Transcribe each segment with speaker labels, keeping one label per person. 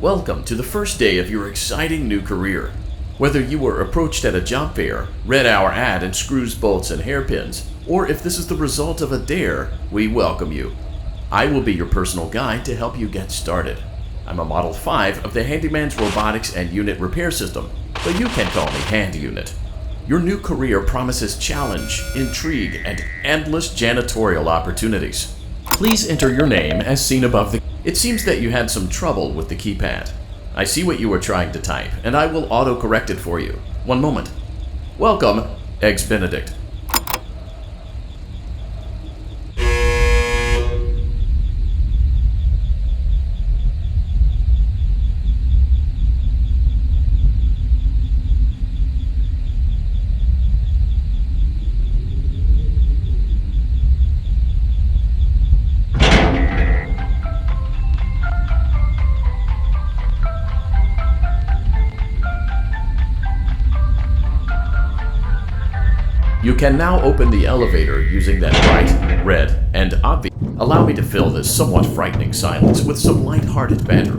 Speaker 1: Welcome to the first day of your exciting new career. Whether you were approached at a job fair, read our ad and screws, bolts, and hairpins, or if this is the result of a dare, we welcome you. I will be your personal guide to help you get started. I'm a Model 5 of the Handyman's Robotics and Unit Repair System, but you can call me Hand Unit. Your new career promises challenge, intrigue, and endless janitorial opportunities. Please enter your name as seen above the... It seems that you had some trouble with the keypad. I see what you were trying to type, and I will auto-correct it for you. One moment. Welcome, Eggs Benedict. You can now open the elevator using that bright, red, and obvious. Allow me to fill this somewhat frightening silence with some light-hearted banter.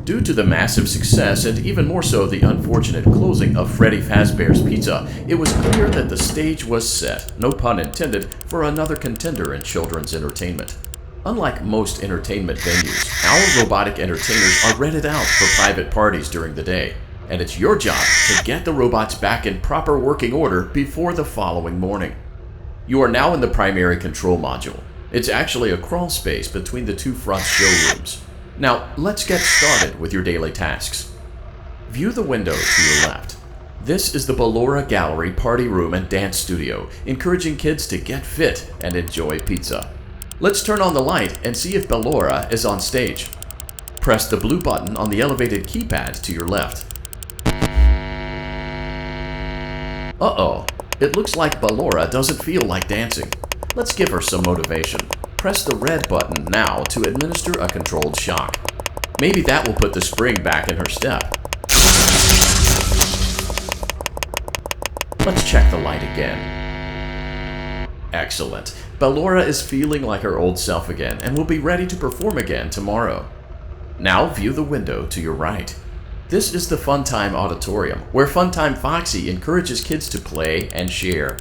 Speaker 1: Due to the massive success and even more so the unfortunate closing of Freddy Fazbear's Pizza, it was clear that the stage was set, no pun intended, for another contender in children's entertainment. Unlike most entertainment venues, our robotic entertainers are rented out for private parties during the day. And it's your job to get the robots back in proper working order before the following morning. You are now in the primary control module. It's actually a crawl space between the two front showrooms. Now, let's get started with your daily tasks. View the window to your left. This is the Ballora Gallery Party Room and Dance Studio, encouraging kids to get fit and enjoy pizza. Let's turn on the light and see if Ballora is on stage. Press the blue button on the elevated keypad to your left. Uh-oh, it looks like Ballora doesn't feel like dancing. Let's give her some motivation. Press the red button now to administer a controlled shock. Maybe that will put the spring back in her step. Let's check the light again. Excellent. Ballora is feeling like her old self again and will be ready to perform again tomorrow. Now view the window to your right. This is the Funtime Auditorium, where Funtime Foxy encourages kids to play and share.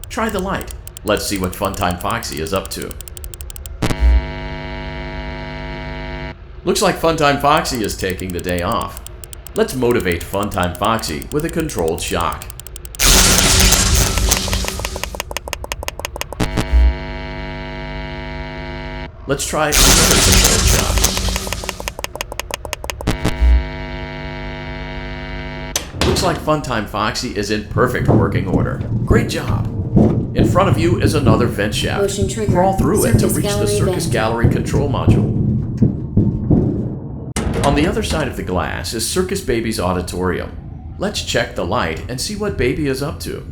Speaker 1: Try the light. Let's see what Funtime Foxy is up to. Looks like Funtime Foxy is taking the day off. Let's motivate Funtime Foxy with a controlled shock. Let's try another controlled shock. Looks like Funtime Foxy is in perfect working order. Great job! In front of you is another vent shaft. Crawl through it to reach the Circus Gallery control module. On the other side of the glass is Circus Baby's auditorium. Let's check the light and see what Baby is up to.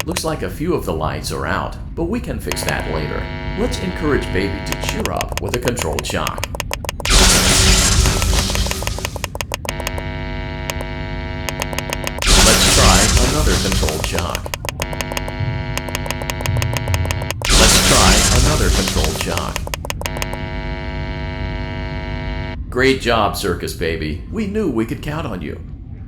Speaker 1: Looks like a few of the lights are out, but we can fix that later. Let's encourage Baby to cheer up with a controlled shock. Another controlled shock. Let's try another controlled shock. Great job, Circus Baby. We knew we could count on you.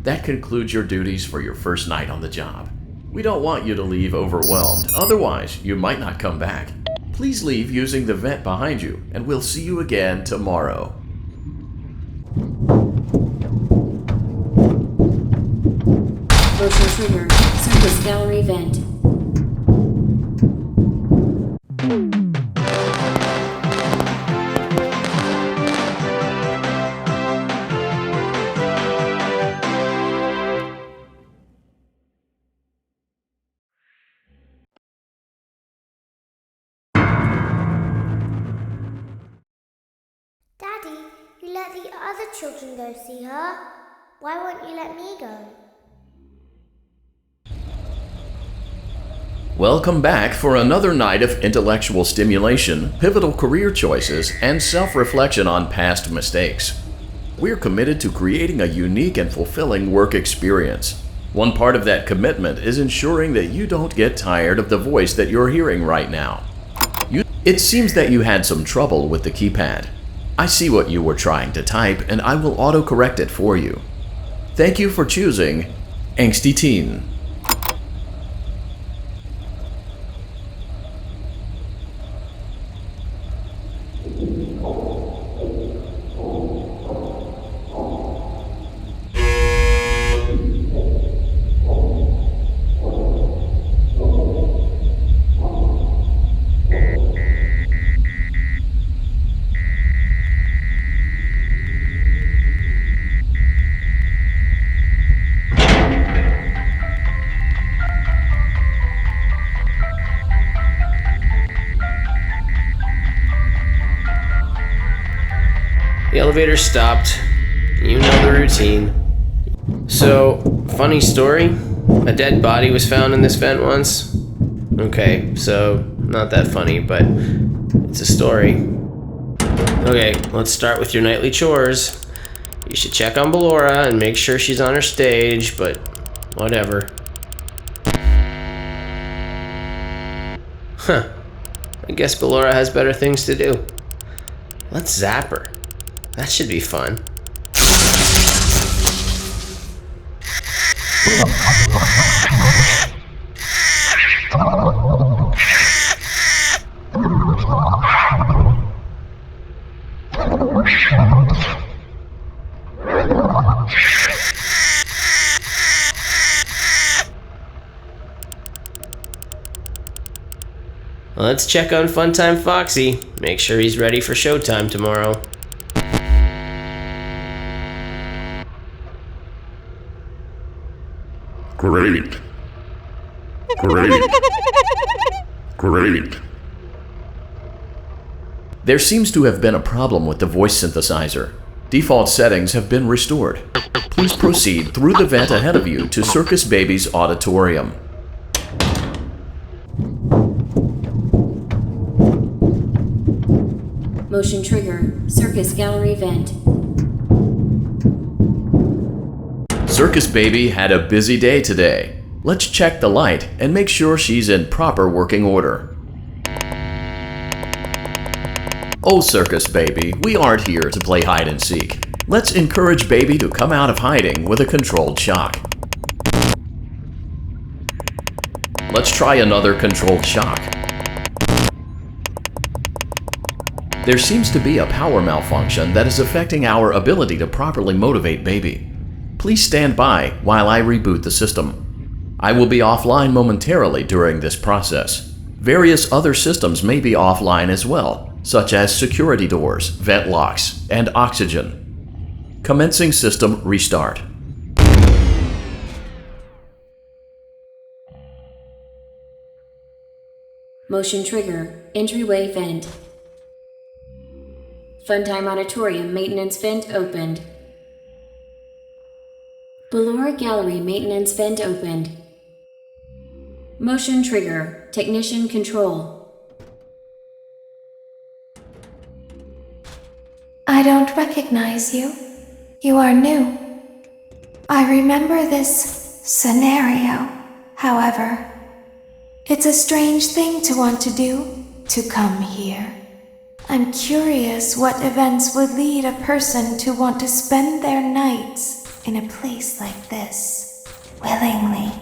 Speaker 1: That concludes your duties for your first night on the job. We don't want you to leave overwhelmed, otherwise you might not come back. Please leave using the vent behind you, and we'll see you again tomorrow.
Speaker 2: Motion trigger. Circus Gallery vent.
Speaker 3: Daddy, you let the other children go see her. Why won't you let me go?
Speaker 1: Welcome back for another night of intellectual stimulation, pivotal career choices, and self-reflection on past mistakes. We're committed to creating a unique and fulfilling work experience. One part of that commitment is ensuring that you don't get tired of the voice that you're hearing right now. It seems that you had some trouble with the keypad. I see what you were trying to type, and I will autocorrect it for you. Thank you for choosing Angsty Teen.
Speaker 4: The elevator stopped. You know the routine. So, funny story. A dead body was found in this vent once. Okay, so not that funny, but it's a story. Okay, let's start with your nightly chores. You should check on Ballora and make sure she's on her stage, but whatever. Huh. I guess Ballora has better things to do. Let's zap her. That should be fun. Let's check on Funtime Foxy. Make sure he's ready for showtime tomorrow.
Speaker 5: Great. Great. Great.
Speaker 1: There seems to have been a problem with the voice synthesizer. Default settings have been restored. Please proceed through the vent ahead of you to Circus Baby's auditorium.
Speaker 2: Motion trigger. Circus gallery vent.
Speaker 1: Circus Baby had a busy day today. Let's check the light and make sure she's in proper working order. Oh, Circus Baby, we aren't here to play hide and seek. Let's encourage Baby to come out of hiding with a controlled shock. Let's try another controlled shock. There seems to be a power malfunction that is affecting our ability to properly motivate Baby. Please stand by while I reboot the system. I will be offline momentarily during this process. Various other systems may be offline as well, such as security doors, vent locks, and oxygen. Commencing system restart.
Speaker 2: Motion trigger. Entryway vent. Funtime auditorium maintenance vent opened. Ballora gallery maintenance vent opened. Motion trigger. Technician control.
Speaker 6: I don't recognize you. You are new. I remember this scenario, however. It's a strange thing to want to do, to come here. I'm curious what events would lead a person to want to spend their nights in a place like this. Willingly.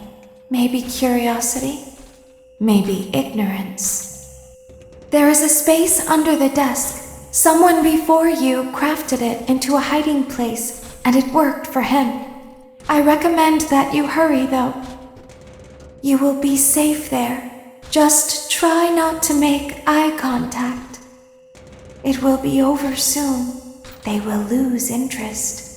Speaker 6: Maybe curiosity, maybe ignorance. There is a space under the desk. Someone before you crafted it into a hiding place, and it worked for him. I recommend that you hurry, though. You will be safe there. Just try not to make eye contact. It will be over soon. They will lose interest.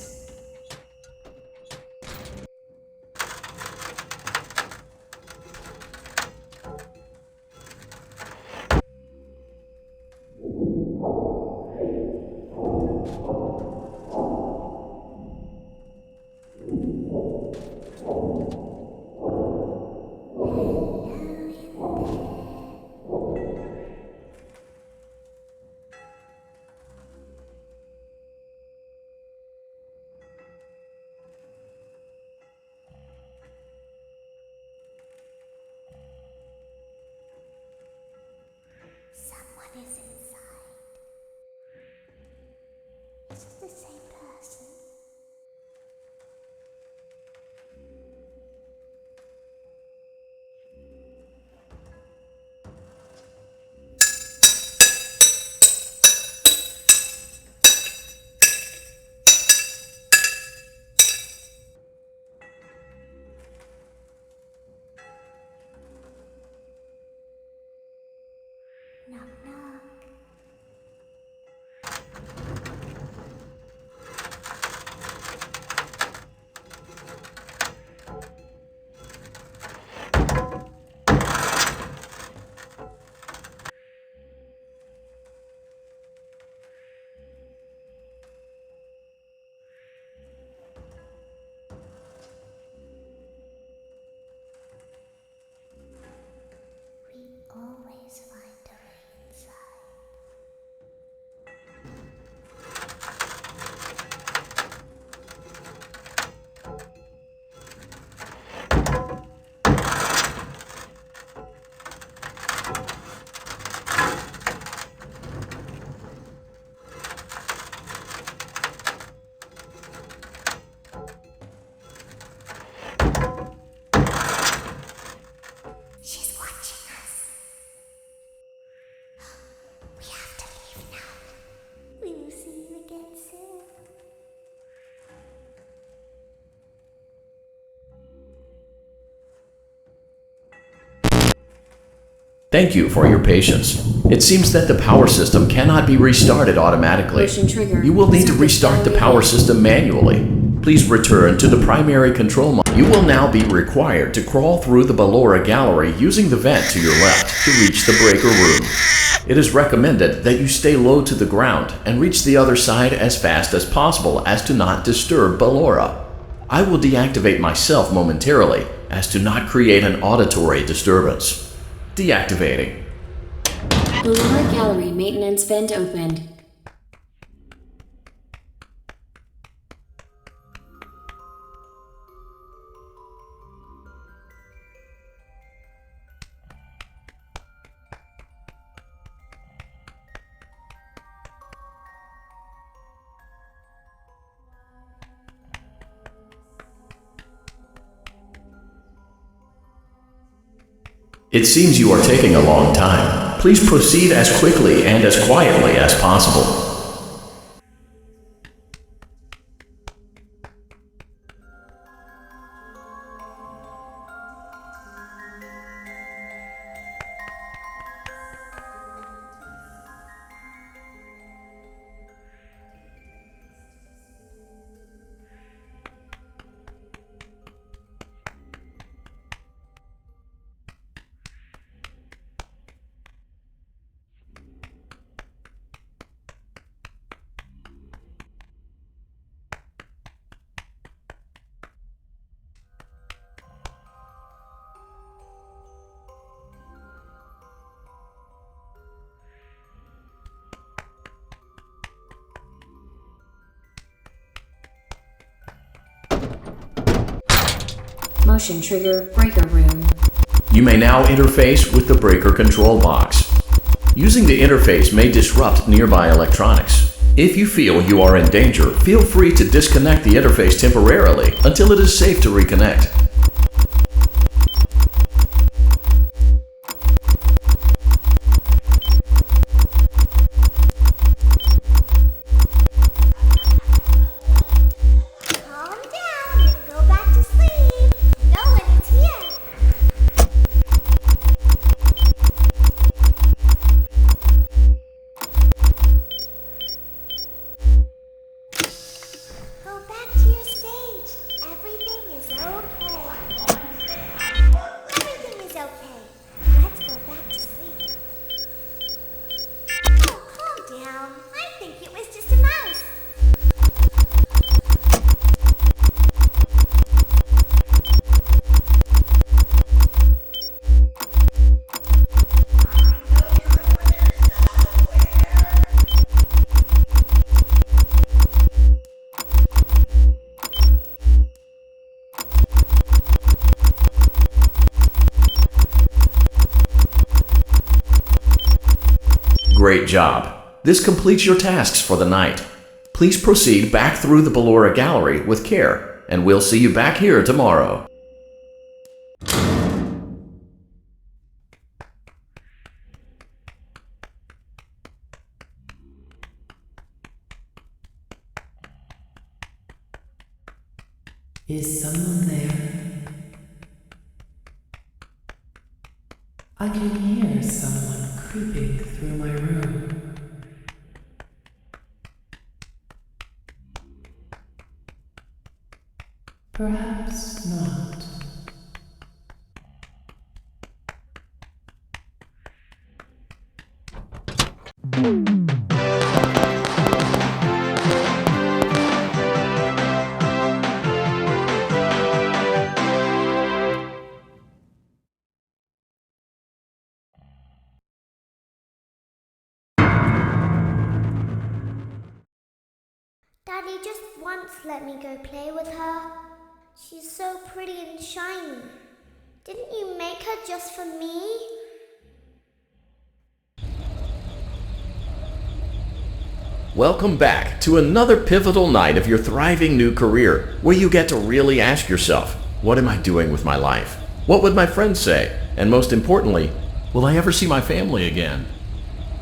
Speaker 1: Thank you for your patience. It seems that the power system cannot be restarted automatically.
Speaker 2: Motion trigger.
Speaker 1: You will need to
Speaker 2: Circuit
Speaker 1: restart the
Speaker 2: diary
Speaker 1: power
Speaker 2: vent.
Speaker 1: system manually. Please return to the primary control module. You will now be required to crawl through the Ballora gallery using the vent to your left to reach the breaker room. It is recommended that you stay low to the ground and reach the other side as fast as possible as to not disturb Ballora. I will deactivate myself momentarily as to not create an auditory disturbance. Deactivating.
Speaker 2: Ballora gallery maintenance vent opened.
Speaker 1: It seems you are taking a long time. Please proceed as quickly and as quietly as possible.
Speaker 2: Motion trigger breaker room.
Speaker 1: You may now interface with the breaker control box. Using the interface may disrupt nearby electronics. If you feel you are in danger, feel free to disconnect the interface temporarily until it is safe to reconnect.
Speaker 3: Calm down and go back to sleep. No one is here. Go back to your stage. Everything is okay. Everything is okay. Let's go back to sleep. Oh, calm down. I think it was just a mouse.
Speaker 1: Great job. This completes your tasks for the night. Please proceed back through the Ballora gallery with care, and we'll see you back here tomorrow.
Speaker 7: Is someone there? I can hear someone creeping through my room. Perhaps not.
Speaker 3: Daddy just once let me go play with her. She's so pretty and shiny. Didn't you make her just for me?
Speaker 1: Welcome back to another pivotal night of your thriving new career, where you get to really ask yourself, what am I doing with my life? What would my friends say? And most importantly, will I ever see my family again?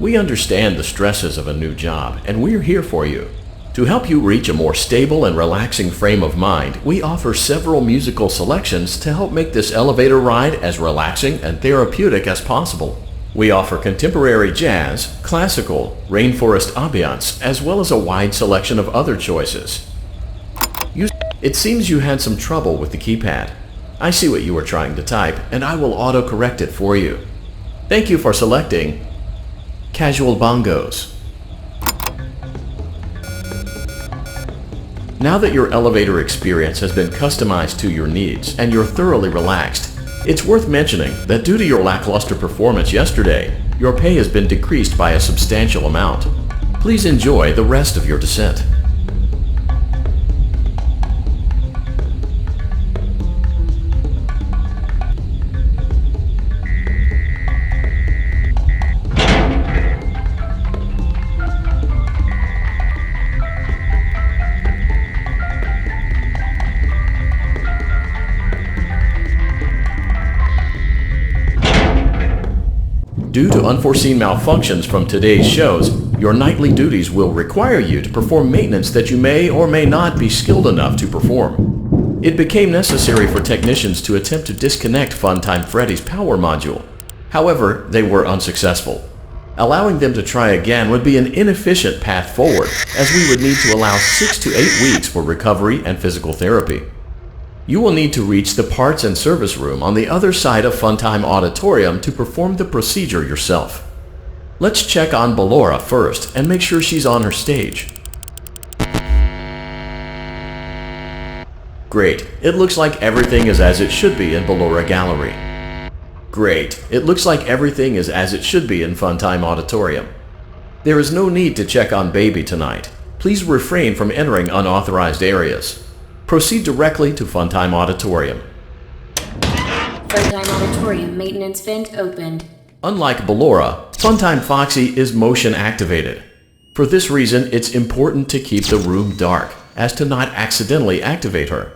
Speaker 1: We understand the stresses of a new job, and we're here for you. To help you reach a more stable and relaxing frame of mind, we offer several musical selections to help make this elevator ride as relaxing and therapeutic as possible. We offer contemporary jazz, classical, rainforest ambiance, as well as a wide selection of other choices. It seems you had some trouble with the keypad. I see what you were trying to type, and I will auto-correct it for you. Thank you for selecting Casual Bongos. Now that your elevator experience has been customized to your needs and you're thoroughly relaxed, it's worth mentioning that due to your lackluster performance yesterday, your pay has been decreased by a substantial amount. Please enjoy the rest of your descent. Due to unforeseen malfunctions from today's shows, your nightly duties will require you to perform maintenance that you may or may not be skilled enough to perform. It became necessary for technicians to attempt to disconnect Funtime Freddy's power module. However, they were unsuccessful. Allowing them to try again would be an inefficient path forward, as we would need to allow 6 to 8 weeks for recovery and physical therapy. You will need to reach the parts and service room on the other side of Funtime Auditorium to perform the procedure yourself. Let's check on Ballora first and make sure she's on her stage. Great, it looks like everything is as it should be in Ballora Gallery. Great, it looks like everything is as it should be in Funtime Auditorium. There is no need to check on Baby tonight. Please refrain from entering unauthorized areas. Proceed directly to Funtime Auditorium.
Speaker 2: Funtime Auditorium maintenance vent opened.
Speaker 1: Unlike Ballora, Funtime Foxy is motion activated. For this reason, it's important to keep the room dark, as to not accidentally activate her.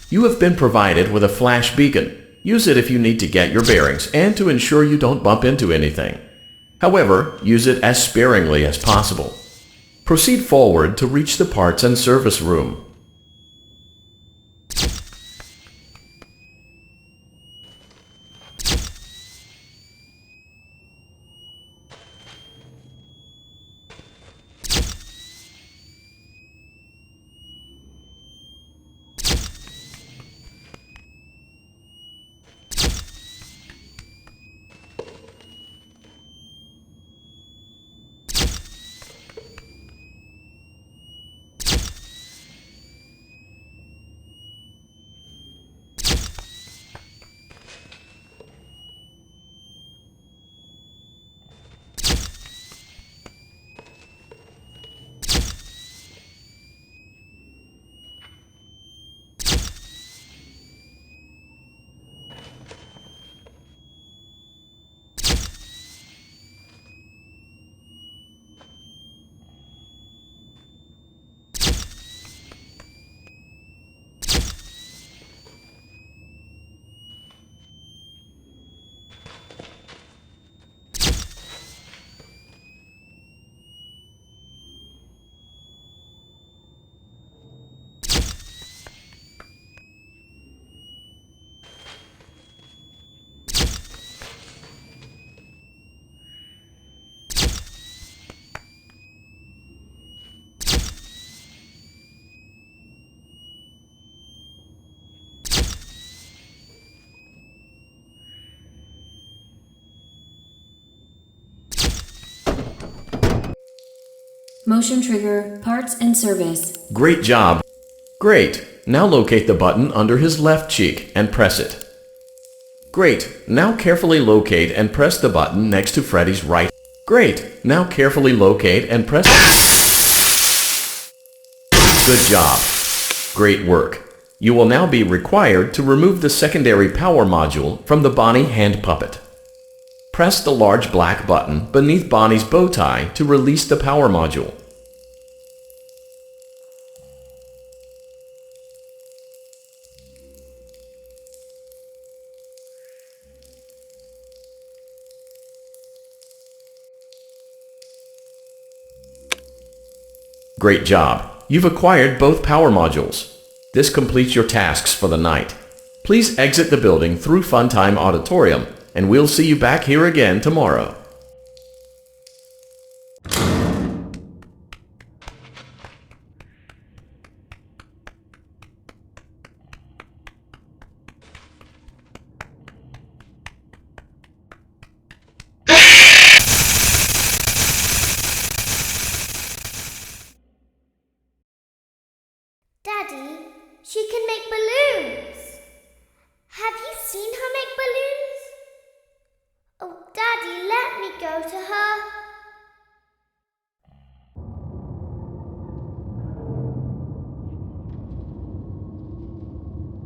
Speaker 1: You have been provided with a flash beacon. Use it if you need to get your bearings and to ensure you don't bump into anything. However, use it as sparingly as possible. Proceed forward to reach the parts and service room.
Speaker 2: Motion trigger, parts and service.
Speaker 1: Great job. Great. Now locate the button under his left cheek and press it. Great. Now carefully locate and press the button next to Freddy's right. Great. Now carefully locate and press it. Good job. Great work. You will now be required to remove the secondary power module from the Bonnie hand puppet. Press the large black button beneath Bonnie's bow tie to release the power module. Great job! You've acquired both power modules. This completes your tasks for the night. Please exit the building through Funtime Auditorium and we'll see you back here again tomorrow.
Speaker 3: Daddy, she can make balloons. Have you seen her make balloons? Oh, Daddy, let me go to her.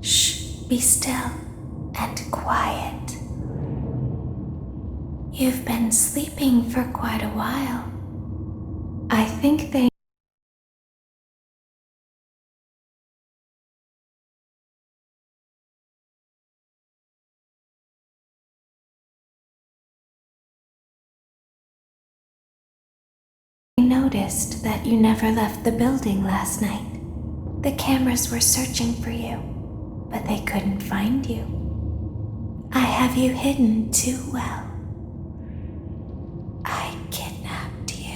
Speaker 6: Shh, be still and quiet. You've been sleeping for quite a while. I think they noticed that you never left the building last night. The cameras were searching for you, but they couldn't find you. I have you hidden too well. I kidnapped you.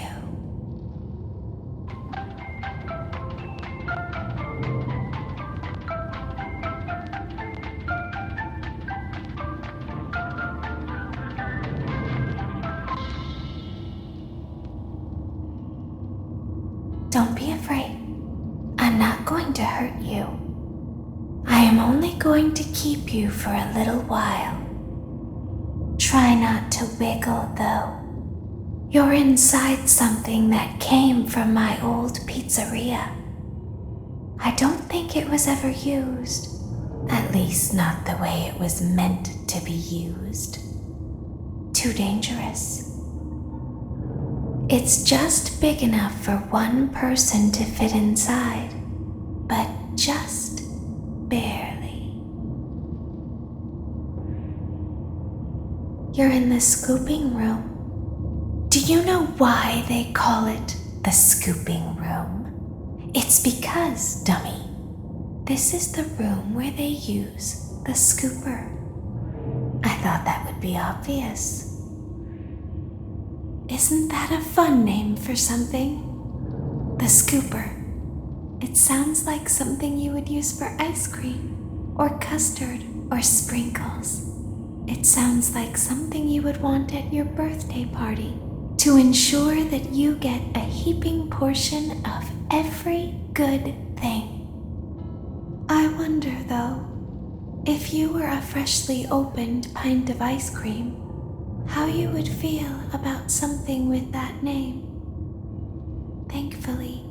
Speaker 6: Don't be afraid. I'm not going to hurt you. I am only going to keep you for a little while. Try not to wiggle, though. You're inside something that came from my old pizzeria. I don't think it was ever used. At least not the way it was meant to be used. Too dangerous. It's just big enough for one person to fit inside, but just barely. You're in the scooping room. Do you know why they call it the scooping room? It's because, dummy, this is the room where they use the scooper. I thought that would be obvious. Isn't that a fun name for something? The scooper. It sounds like something you would use for ice cream, or custard, or sprinkles. It sounds like something you would want at your birthday party to ensure that you get a heaping portion of every good thing. I wonder, though, if you were a freshly opened pint of ice cream, how you would feel about something with that name. Thankfully,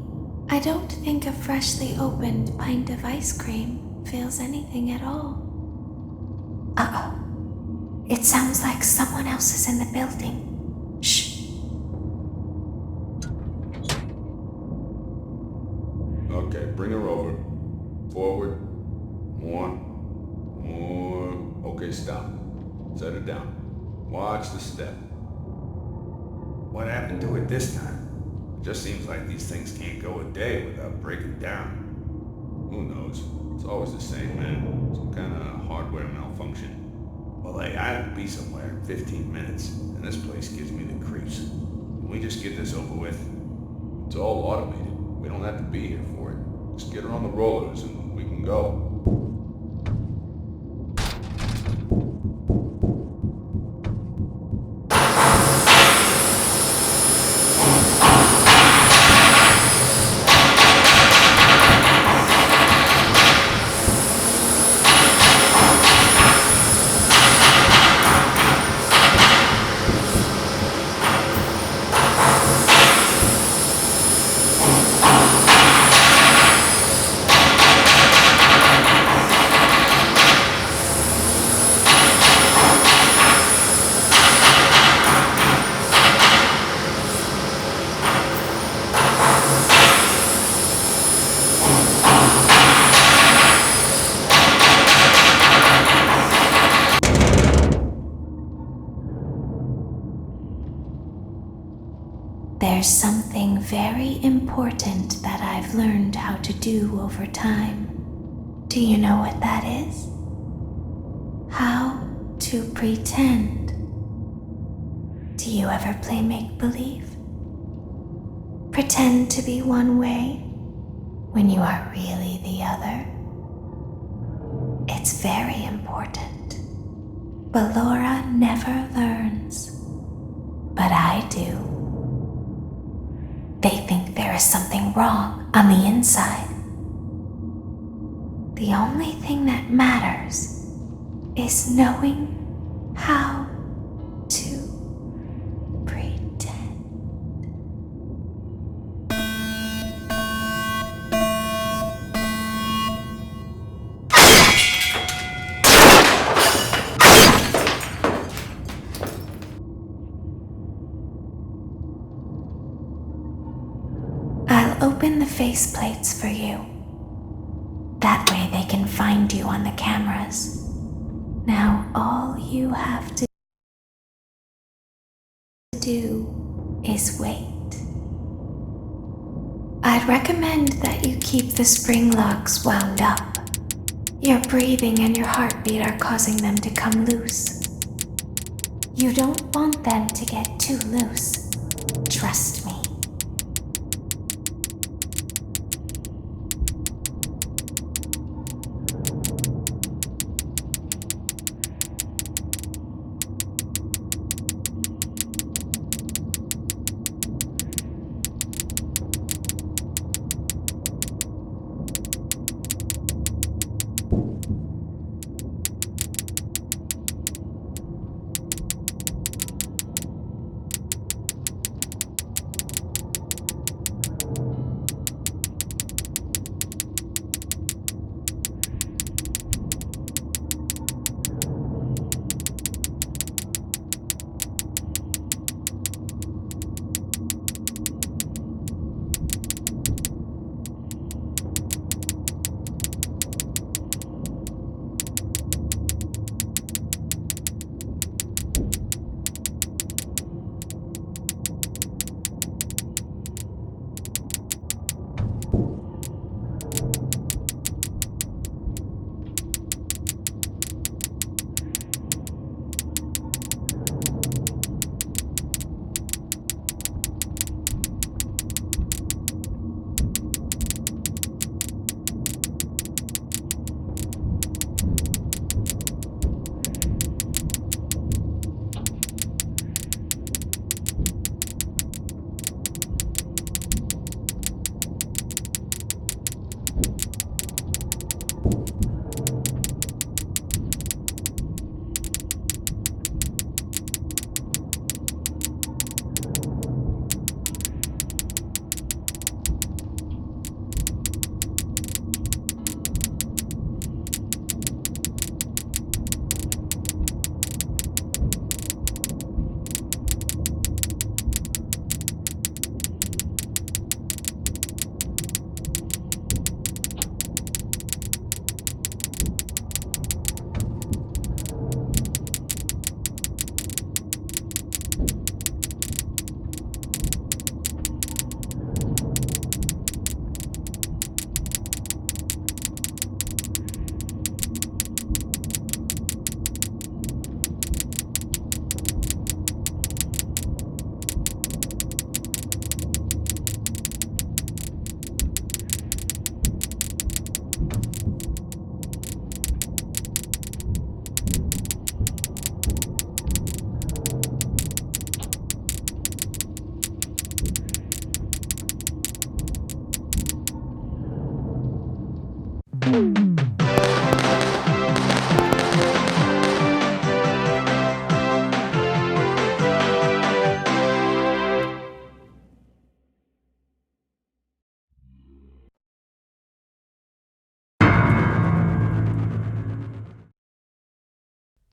Speaker 6: I don't think a freshly opened pint of ice cream feels anything at all. Uh-oh. It sounds like someone else is in the building. Shh.
Speaker 5: Okay, bring her over. Forward. More. Okay, stop. Set her down. Watch the step.
Speaker 8: What happened to it this time? It just seems like these things can't go a day without breaking down.
Speaker 5: Who knows? It's always the same, man. Some kind of hardware malfunction.
Speaker 8: Well, hey, I have to be somewhere in 15 minutes, and this place gives me the creeps. Can we just get this over with?
Speaker 5: It's all automated. We don't have to be here for it. Just get her on the rollers and we can go.
Speaker 6: There's something very important that I've learned how to do over time. Do you know what that is? How to pretend. Do you ever play make-believe? Pretend to be one way when you are really the other? It's very important. But Laura never learns. But I do. They think there is something wrong on the inside. The only thing that matters is knowing how to pretend. I'll open the faceplates for you. That way they can find you on the cameras. Now all you have to do is wait. I'd recommend that you keep the spring locks wound up. Your breathing and your heartbeat are causing them to come loose. You don't want them to get too loose. Trust me.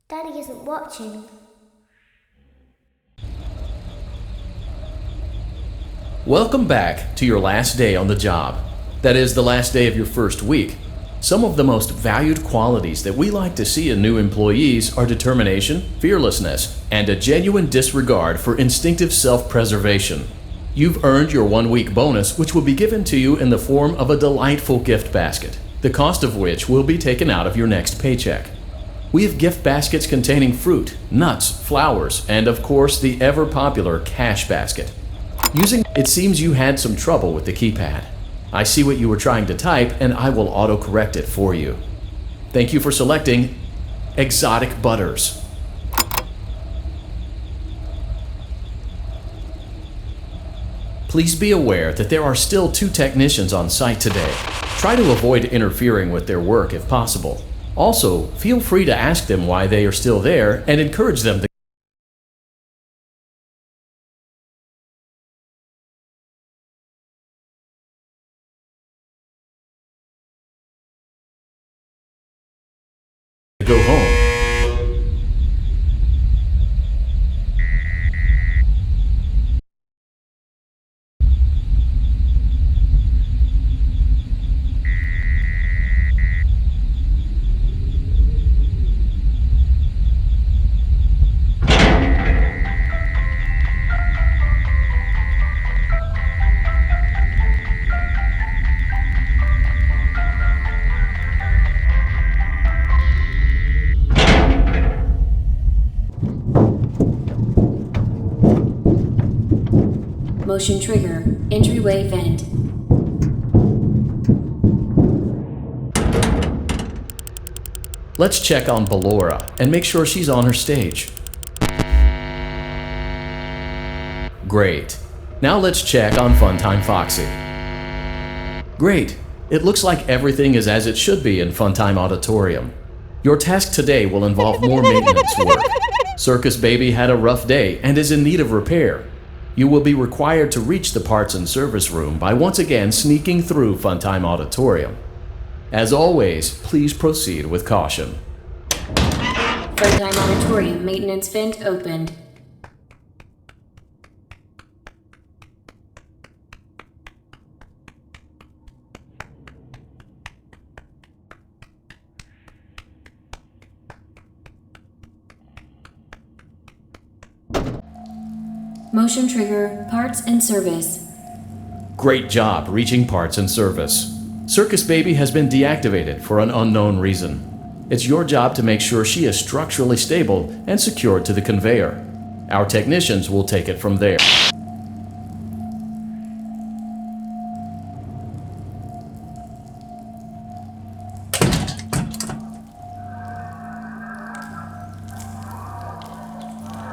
Speaker 3: Daddy isn't watching.
Speaker 1: Welcome back to your last day on the job. That is, the last day of your first week. Some of the most valued qualities that we like to see in new employees are determination, fearlessness, and a genuine disregard for instinctive self-preservation. You've earned your 1-week bonus, which will be given to you in the form of a delightful gift basket, the cost of which will be taken out of your next paycheck. We have gift baskets containing fruit, nuts, flowers, and of course the ever-popular cash basket. It seems you had some trouble with the keypad. I see what you were trying to type and I will auto-correct it for you. Thank you for selecting Exotic Butters. Please be aware that there are still 2 technicians on site today. Try to avoid interfering with their work if possible. Also, feel free to ask them why they are still there and encourage them to go home.
Speaker 2: Motion trigger. Entryway vent.
Speaker 1: Let's check on Ballora and make sure she's on her stage. Great. Now let's check on Funtime Foxy. Great. It looks like everything is as it should be in Funtime Auditorium. Your task today will involve more maintenance work. Circus Baby had a rough day and is in need of repair. You will be required to reach the parts and service room by once again sneaking through Funtime Auditorium. As always, please proceed with caution.
Speaker 2: Funtime Auditorium maintenance vent opened. Motion trigger. Parts and service.
Speaker 1: Great job reaching parts and service. Circus Baby has been deactivated for an unknown reason. It's your job to make sure she is structurally stable and secured to the conveyor. Our technicians will take it from there.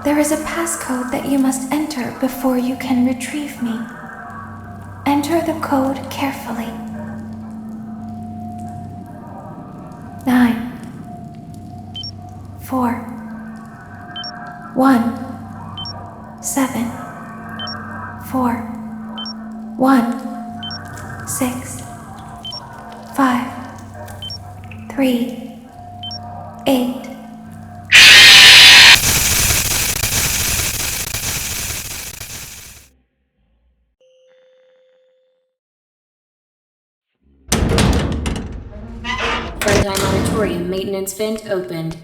Speaker 6: There is a passcode that you must enter before you can retrieve me. Enter the code carefully. 9 4 1 7 4 1 6 5 3 8.
Speaker 2: Funtime Auditorium maintenance vent opened.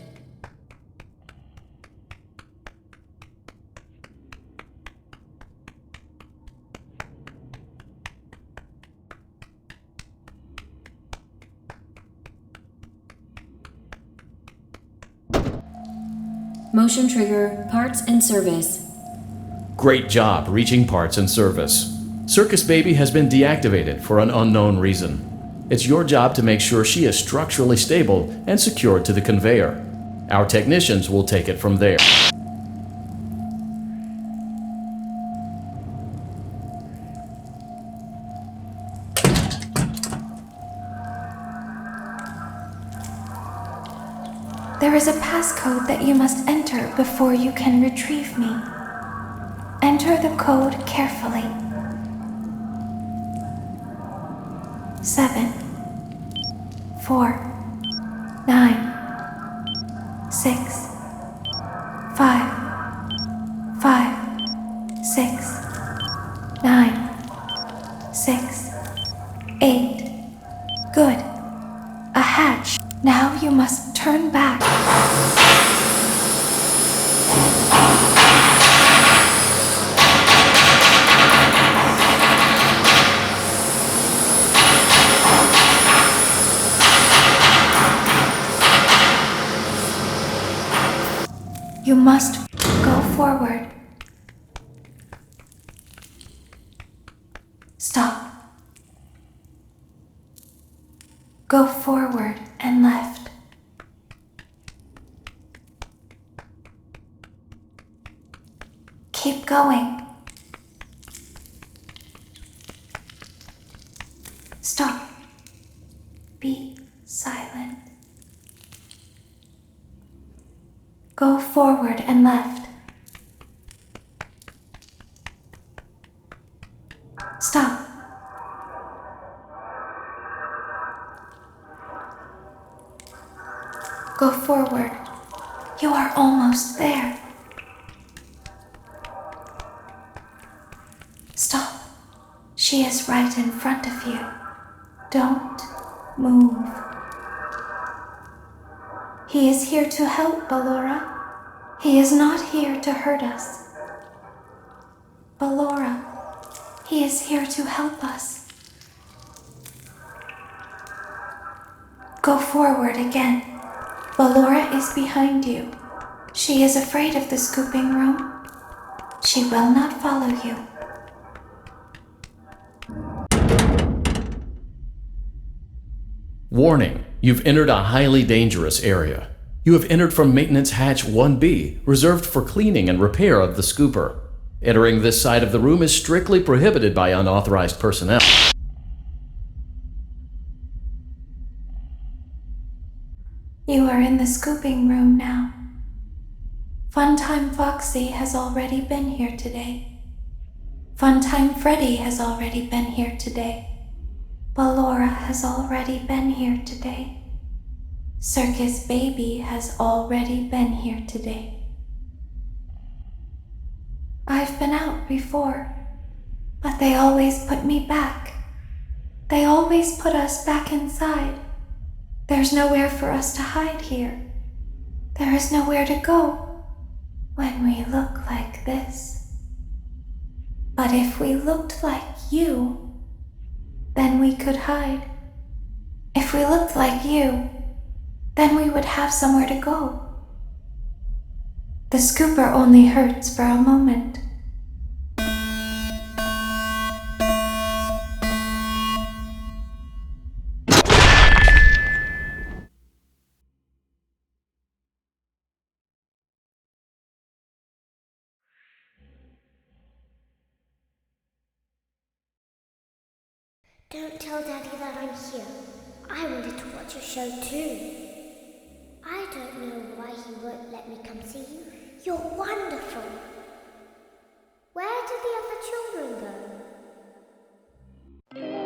Speaker 2: Motion trigger. Parts and service.
Speaker 1: Great job reaching parts and service. Circus Baby has been deactivated for an unknown reason. It's your job to make sure she is structurally stable and secured to the conveyor. Our technicians will take it from there.
Speaker 6: There is a passcode that you must enter before you can retrieve me. Enter the code carefully. 7 4 9 6 5 5 6 9 6 8. Good. A hatch. Now you must turn back. You must go forward. Stop. Go forward and left. Keep going. Stop. Be silent. Go forward and left. Stop. Go forward. You are almost there. Stop. She is right in front of you. Don't move. He is here to help, Ballora. He is not here to hurt us. Ballora, he is here to help us. Go forward again. Ballora is behind you. She is afraid of the scooping room. She will not follow you.
Speaker 1: Warning, you've entered a highly dangerous area. You have entered from Maintenance Hatch 1B, reserved for cleaning and repair of the scooper. Entering this side of the room is strictly prohibited by unauthorized personnel.
Speaker 6: You are in the scooping room now. Funtime Foxy has already been here today. Funtime Freddy has already been here today. Ballora has already been here today. Circus Baby has already been here today. I've been out before, but they always put me back. They always put us back inside. There's nowhere for us to hide here. There is nowhere to go when we look like this. But if we looked like you, then we could hide. If we looked like you, then we would have somewhere to go. The scooper only hurts for a moment.
Speaker 3: Don't tell Daddy that I'm here. I wanted to watch a show too. I don't know why he won't let me come see you. You're wonderful. Where did the other children go?